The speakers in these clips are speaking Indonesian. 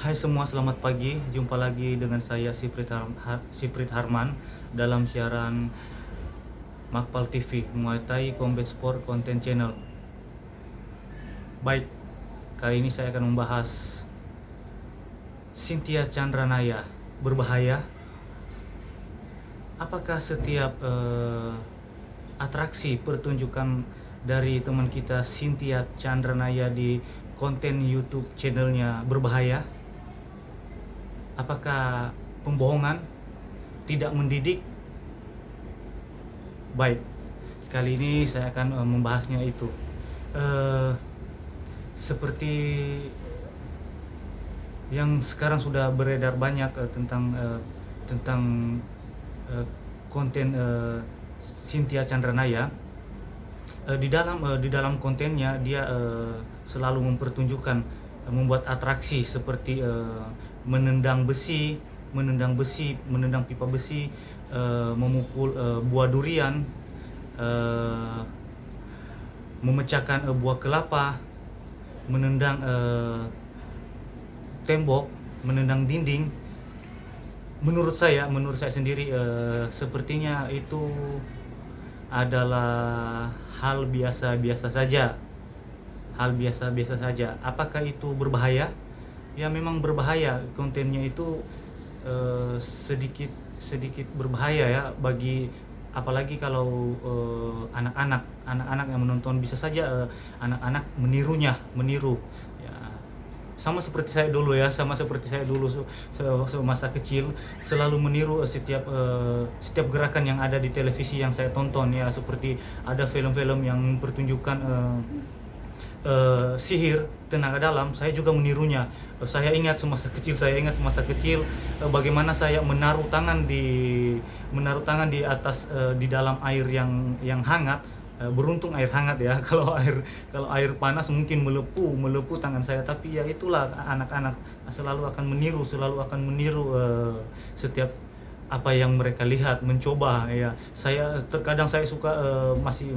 Hai semua, selamat pagi. Jumpa lagi dengan saya Siprit Harman dalam siaran Makpal TV, Muay Thai Combat Sport Content Channel. Baik, kali ini saya akan membahas Cynthia Chandranaya berbahaya. Apakah setiap atraksi pertunjukan dari teman kita Cynthia Chandranaya di konten YouTube channelnya berbahaya? Apakah pembohongan, tidak mendidik? Baik, kali ini saya akan membahasnya itu. Seperti yang sekarang sudah beredar banyak tentang konten Cynthia Chandranaya. Di dalam kontennya dia selalu mempertunjukkan membuat atraksi seperti menendang pipa besi, memukul buah durian, memecahkan buah kelapa, menendang tembok, menendang dinding. Menurut saya sendiri sepertinya itu adalah hal biasa-biasa saja. Apakah itu berbahaya? Ya, memang berbahaya. Kontennya itu sedikit berbahaya ya, bagi apalagi kalau anak-anak yang menonton. Bisa saja anak-anak meniru ya, sama seperti saya dulu semasa kecil, selalu meniru setiap gerakan yang ada di televisi yang saya tonton ya. Seperti ada film-film yang mempertunjukkan sihir, tenaga dalam, saya juga menirunya. Saya ingat semasa kecil bagaimana saya menaruh tangan di atas di dalam air yang hangat. Beruntung air hangat ya. Kalau air panas mungkin melepuh tangan saya. Tapi ya itulah, anak-anak selalu akan meniru setiap apa yang mereka lihat, mencoba ya. Terkadang saya suka masih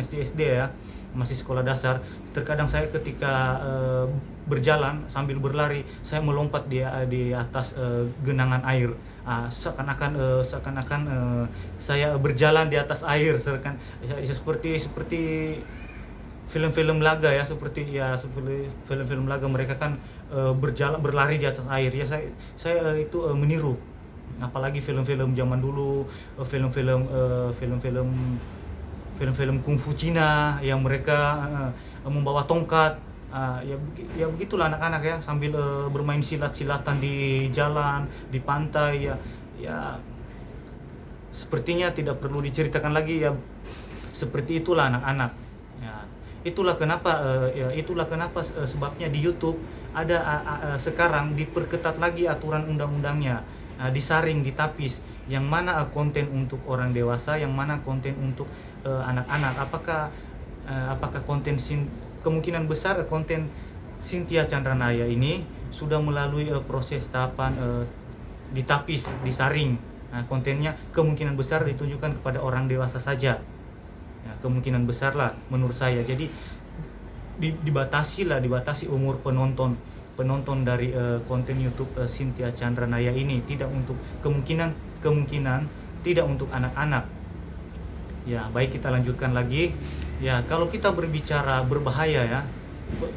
SD ya, masih sekolah dasar. Terkadang saya ketika berjalan sambil berlari, saya melompat di atas genangan air. Seakan-akan saya berjalan di atas air, seperti film-film laga ya, seperti film-film laga. Mereka kan berlari di atas air ya. Saya itu meniru. Apalagi film-film zaman dulu, film-film kungfu Cina yang mereka membawa tongkat. Ya begitulah anak-anak ya, sambil bermain silat-silatan di jalan, di pantai ya. Sepertinya tidak perlu diceritakan lagi ya, seperti itulah anak-anak ya. Itulah kenapa sebabnya di YouTube ada sekarang diperketat lagi aturan undang-undangnya. Disaring, ditapis, yang mana konten untuk orang dewasa, yang mana konten untuk anak-anak. Apakah kemungkinan besar konten Cynthia Chandranaya ini sudah melalui proses tahapan ditapis, disaring. Kontennya kemungkinan besar ditujukan kepada orang dewasa saja ya, kemungkinan besar lah menurut saya. Jadi dibatasi umur penonton dari konten YouTube Cynthia Chandranaya ini. Kemungkinan tidak untuk anak-anak ya. Baik, kita lanjutkan lagi ya. Kalau kita berbicara berbahaya ya,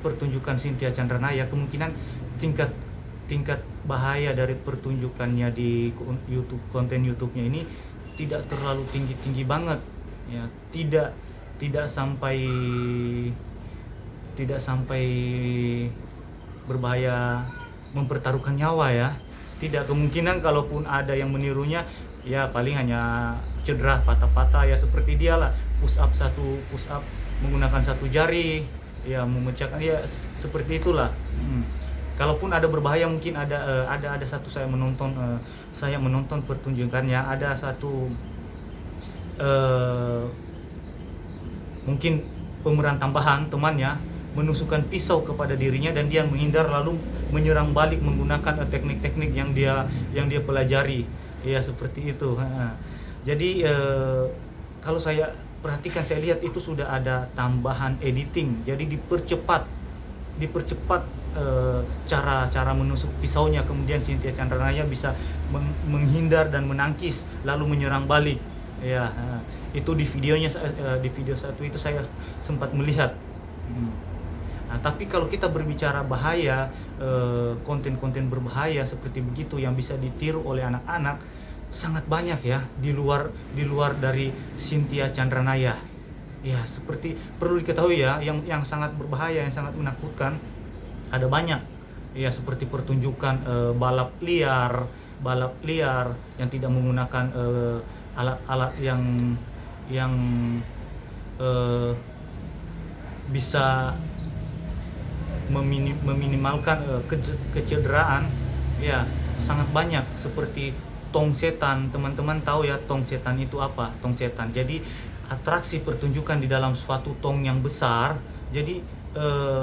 pertunjukan Cynthia Chandranaya, kemungkinan tingkat bahaya dari pertunjukannya di konten YouTube-nya ini tidak terlalu tinggi banget ya. Tidak sampai berbahaya, mempertaruhkan nyawa ya. Tidak. Kemungkinan kalaupun ada yang menirunya ya, paling hanya cedera, patah-patah ya, seperti dia lah, push up menggunakan satu jari ya, memecahkan ya, seperti itulah. Kalaupun ada berbahaya, mungkin ada satu, saya menonton pertunjukannya, ada satu mungkin pemeran tambahan temannya menusukkan pisau kepada dirinya dan dia menghindar, lalu menyerang balik menggunakan teknik-teknik yang dia pelajari ya, seperti itu. Jadi kalau saya perhatikan, saya lihat itu sudah ada tambahan editing, jadi dipercepat cara menusuk pisaunya, kemudian Cynthia Chandranaya bisa menghindar dan menangkis lalu menyerang balik. Ya, itu di videonya, di video satu itu saya sempat melihat. Nah, tapi kalau kita berbicara bahaya, konten-konten berbahaya seperti begitu yang bisa ditiru oleh anak-anak sangat banyak ya, di luar dari Cynthia Chandranaya. Ya, seperti perlu diketahui ya, yang sangat berbahaya, yang sangat menakutkan ada banyak. Ya, seperti pertunjukan balap liar yang tidak menggunakan alat-alat yang bisa meminimalkan kecederaan. Ya, sangat banyak, seperti tong setan. Teman-teman tahu ya tong setan itu apa? Tong setan. Jadi atraksi pertunjukan di dalam suatu tong yang besar. Jadi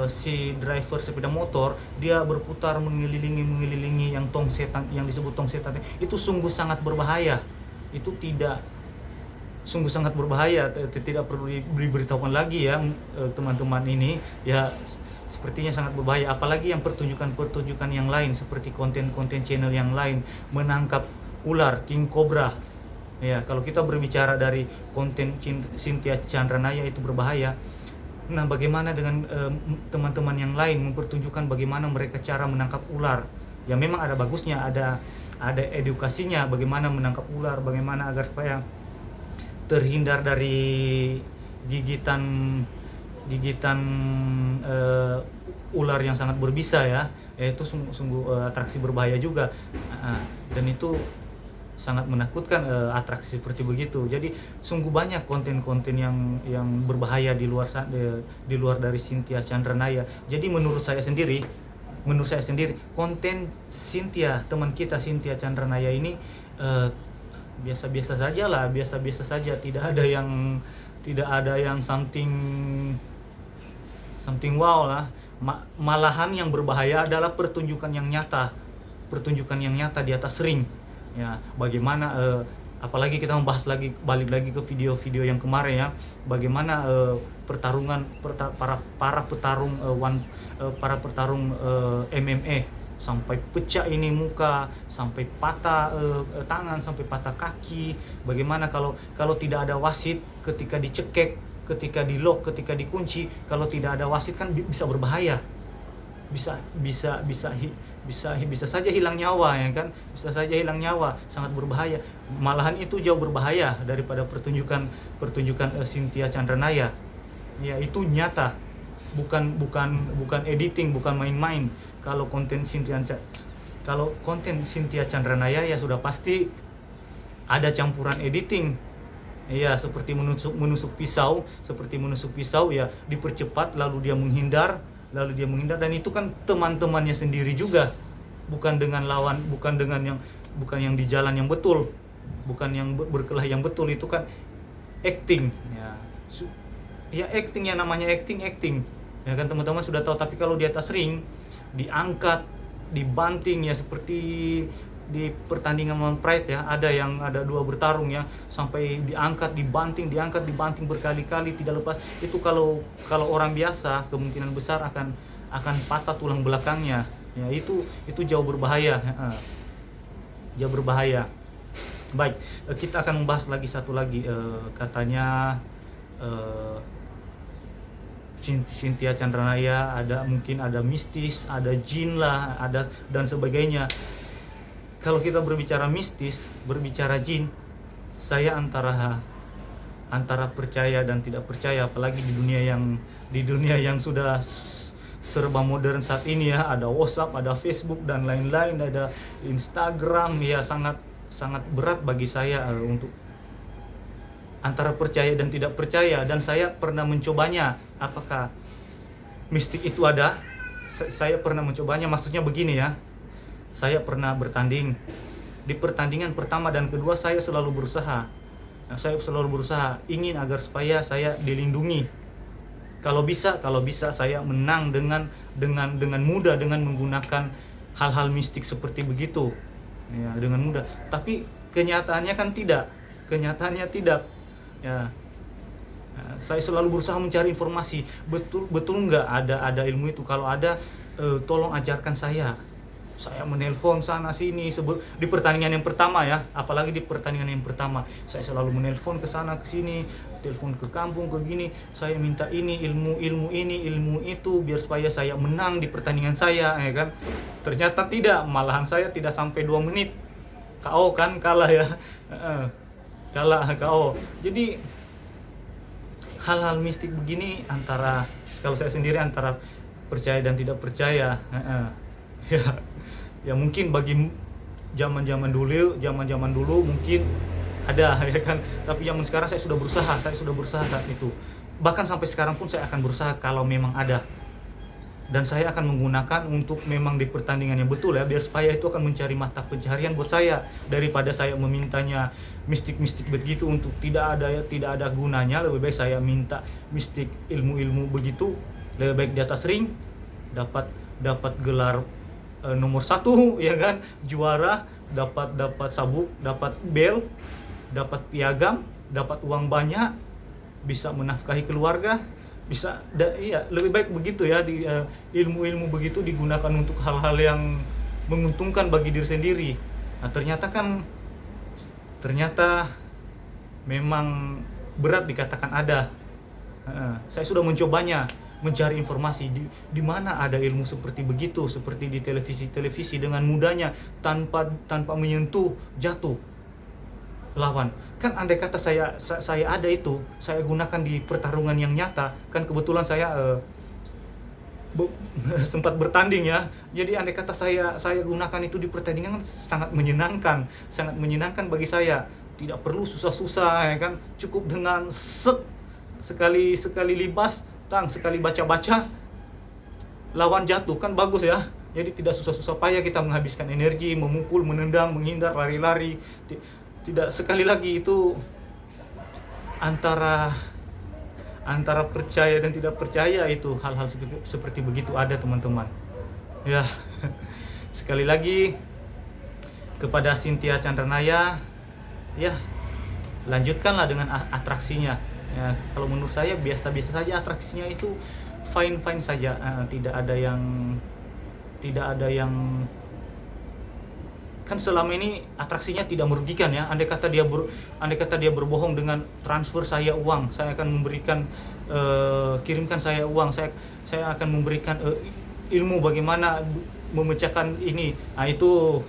si driver sepeda motor dia berputar mengelilingi yang tong setan, yang disebut tong setan itu sungguh sangat berbahaya. Itu sungguh sangat berbahaya, tidak perlu diberitahukan lagi ya teman-teman ini ya, sepertinya sangat berbahaya. Apalagi yang pertunjukan yang lain, seperti konten-konten channel yang lain menangkap ular king cobra. Ya, kalau kita berbicara dari konten Cynthia Chandranaya itu berbahaya. Nah, bagaimana dengan teman-teman yang lain mempertunjukkan bagaimana mereka cara menangkap ular? Ya, memang ada bagusnya, ada edukasinya bagaimana menangkap ular, bagaimana agar supaya terhindar dari gigitan ular yang sangat berbisa ya. Itu sungguh atraksi berbahaya juga. Dan itu sangat menakutkan, atraksi seperti begitu. Jadi sungguh banyak konten-konten yang berbahaya di luar dari Cynthia Chandranaya. Jadi menurut saya sendiri konten teman kita Cynthia Chandranaya ini biasa-biasa saja lah, biasa-biasa saja, tidak ada yang something wow lah. Malahan yang berbahaya adalah pertunjukan yang nyata di atas ring. Ya, bagaimana apalagi kita membahas balik lagi ke video-video yang kemarin ya, bagaimana pertarungan para petarung MMA sampai pecah ini muka, sampai patah tangan, sampai patah kaki. Bagaimana kalau tidak ada wasit, ketika dicekek, ketika di-lock, ketika dikunci, kalau tidak ada wasit kan bisa berbahaya. Bisa saja hilang nyawa ya kan, bisa saja hilang nyawa, sangat berbahaya. Malahan itu jauh berbahaya daripada pertunjukan Cynthia Chandranaya. Ya, itu nyata, bukan editing, bukan main-main. Kalau konten Cynthia Chandranaya ya sudah pasti ada campuran editing. Ya, seperti menusuk pisau ya, dipercepat lalu dia menghindar, dan itu kan teman-temannya sendiri juga, bukan yang di jalan yang betul, bukan yang berkelahi yang betul. Itu kan acting ya, acting, yang namanya acting ya kan, teman-teman sudah tahu. Tapi kalau di atas ring diangkat, dibanting ya, seperti di pertandingan Mount Pride ya, ada dua bertarung ya, sampai diangkat dibanting berkali-kali tidak lepas. Itu kalau orang biasa kemungkinan besar akan patah tulang belakangnya ya. Itu jauh berbahaya, jauh berbahaya. Baik, kita akan membahas satu lagi, katanya Cynthia Chandranaya mungkin ada mistis, ada jin lah, ada dan sebagainya. Kalau kita berbicara mistis, berbicara jin, saya antara percaya dan tidak percaya. Apalagi di dunia yang sudah serba modern saat ini ya, ada WhatsApp, ada Facebook dan lain-lain, ada Instagram ya, sangat berat bagi saya untuk antara percaya dan tidak percaya. Dan saya pernah mencobanya. Apakah mistik itu ada? Saya pernah mencobanya, maksudnya begini ya. Saya pernah bertanding. Di pertandingan pertama dan kedua saya selalu berusaha. Ingin agar supaya saya dilindungi. Kalau bisa saya menang dengan mudah, dengan menggunakan hal-hal mistik seperti begitu. Ya, dengan mudah. Tapi kenyataannya kan tidak. Ya. Saya selalu berusaha mencari informasi. Betul enggak ada ilmu itu? Kalau ada, tolong ajarkan saya menelpon sana sini di pertandingan yang pertama ya, apalagi di pertandingan yang pertama saya selalu menelpon ke sana ke sini, telepon ke kampung ke gini, saya minta ini ilmu ini ilmu itu biar supaya saya menang di pertandingan saya, ya kan. Ternyata tidak, malahan saya tidak sampai 2 menit KO kan, kalah ya. Kalah KO. Jadi hal-hal mistik begini antara, kalau saya sendiri antara percaya dan tidak percaya. Ya, ya mungkin bagi zaman-zaman dulu mungkin ada ya kan, tapi zaman sekarang saya sudah berusaha saat itu. Bahkan sampai sekarang pun saya akan berusaha kalau memang ada. Dan saya akan menggunakan untuk memang di pertandingan yang betul ya, biar supaya itu akan mencari mata pencaharian buat saya, daripada saya memintanya mistik-mistik begitu untuk tidak ada gunanya. Lebih baik saya minta mistik ilmu begitu, lebih baik di atas ring dapat gelar nomor 1 ya kan, juara, dapat sabuk, dapat bel, dapat piagam, dapat uang banyak, bisa menafkahi keluarga, bisa iya, lebih baik begitu ya. Di ilmu begitu digunakan untuk hal-hal yang menguntungkan bagi diri sendiri. Nah, ternyata memang berat dikatakan ada. Saya sudah mencobanya, mencari informasi di mana ada ilmu seperti begitu, seperti di televisi dengan mudahnya tanpa menyentuh jatuh lawan. Kan andai kata saya ada itu, saya gunakan di pertarungan yang nyata, kan kebetulan saya sempat bertanding ya. Jadi andai kata saya gunakan itu di pertandingan, sangat menyenangkan bagi saya. Tidak perlu susah-susah ya kan, cukup dengan sekali libas, sekali baca lawan jatuh, kan bagus ya. Jadi tidak susah-susah payah kita menghabiskan energi memukul, menendang, menghindar, lari-lari. Tidak, sekali lagi itu antara percaya dan tidak percaya, itu hal-hal seperti begitu ada teman-teman ya. Sekali lagi kepada Cynthia Chandranaya ya, lanjutkanlah dengan atraksinya ya. Kalau menurut saya biasa-biasa saja atraksinya, itu fine saja. Tidak ada yang kan selama ini atraksinya tidak merugikan ya. Andai kata dia berbohong dengan transfer saya uang, saya akan memberikan kirimkan saya uang, saya akan memberikan ilmu bagaimana memecahkan ini. Nah, itu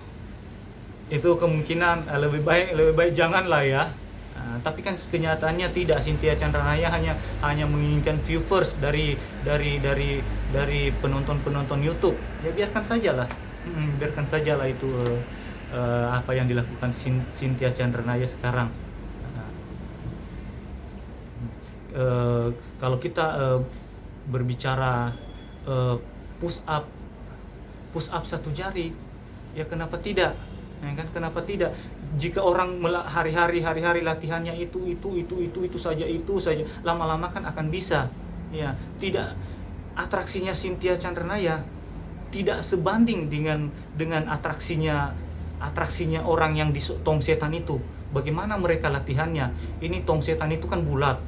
kemungkinan lebih baik janganlah ya. Tapi kan kenyataannya tidak. Cynthia Chandranaya hanya menginginkan viewers dari penonton YouTube. Ya biarkan sajalah itu apa yang dilakukan Cynthia Chandranaya sekarang. Kalau kita berbicara push up 1 jari, ya kenapa tidak? Ya kan, kenapa tidak? Jika orang hari-hari latihannya itu saja, lama-lama kan akan bisa. Ya, tidak, atraksinya Cynthia Chandranaya tidak sebanding dengan atraksinya orang yang di tong setan itu. Bagaimana mereka latihannya? Ini tong setan itu kan bulat.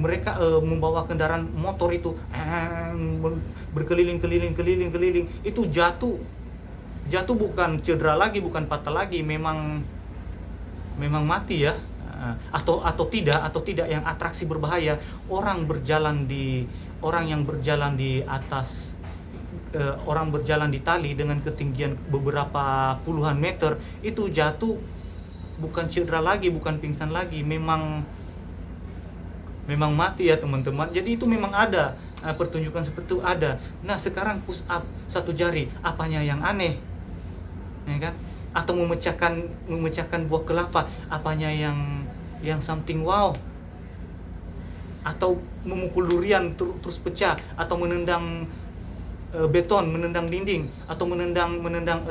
Mereka membawa kendaraan motor itu berkeliling, itu jatuh bukan cedera lagi, bukan patah lagi, memang mati ya. Atau tidak yang atraksi berbahaya, orang yang berjalan di atas, orang berjalan di tali dengan ketinggian beberapa puluhan meter, itu jatuh bukan cedera lagi, bukan pingsan lagi, memang mati ya teman-teman. Jadi itu memang ada pertunjukan seperti itu ada. Nah, sekarang push up 1 jari, apanya yang aneh, ya kan? Atau memecahkan buah kelapa, apanya yang something wow? Atau memukul durian terus pecah, atau menendang beton, menendang dinding, atau menendang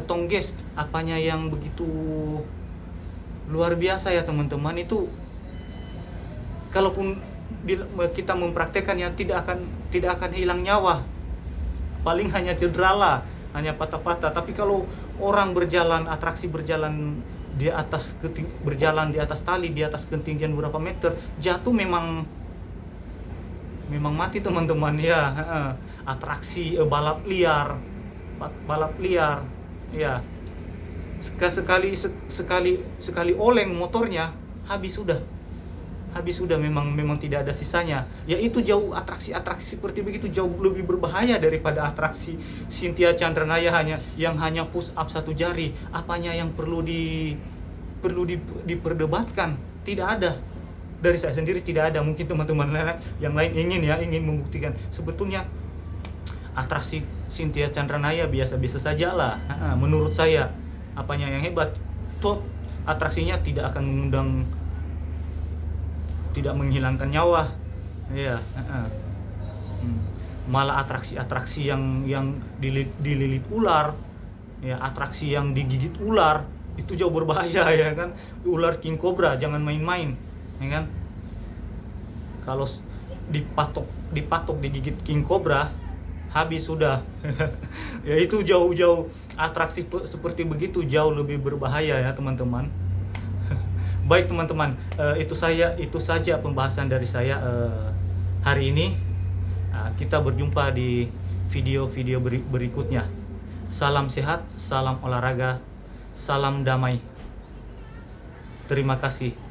tong gas, apanya yang begitu luar biasa ya teman-teman. Itu kalaupun kita mempraktekannya, tidak akan hilang nyawa, paling hanya cedera lah, hanya patah-patah. Tapi kalau orang atraksi berjalan di atas tali, di atas ketinggian berapa meter, jatuh memang mati teman-teman ya. atraksi balap liar, ya. Sekali oleng motornya, habis sudah, memang tidak ada sisanya. Ya itu jauh, atraksi seperti begitu jauh lebih berbahaya daripada atraksi Cynthia Chandranaya yang hanya push up satu jari. Apanya yang perlu diperdebatkan? Tidak ada. Dari saya sendiri tidak ada. Mungkin teman-teman yang lain ingin membuktikan. Sebetulnya atraksi Cynthia Chandranaya biasa-biasa saja lah. Menurut saya, apanya yang hebat? Atraksinya tidak akan mengundang, tidak menghilangkan nyawa, ya. Malah atraksi yang dililit ular, ya, atraksi yang digigit ular itu jauh berbahaya, ya kan. Ular king cobra jangan main-main, ya kan. Kalau dipatok digigit king cobra, habis sudah. Ya itu jauh atraksi seperti begitu jauh lebih berbahaya, ya teman-teman. Baik teman-teman, itu saja pembahasan dari saya hari ini. Kita berjumpa di video-video berikutnya. Salam sehat, salam olahraga, salam damai. Terima kasih.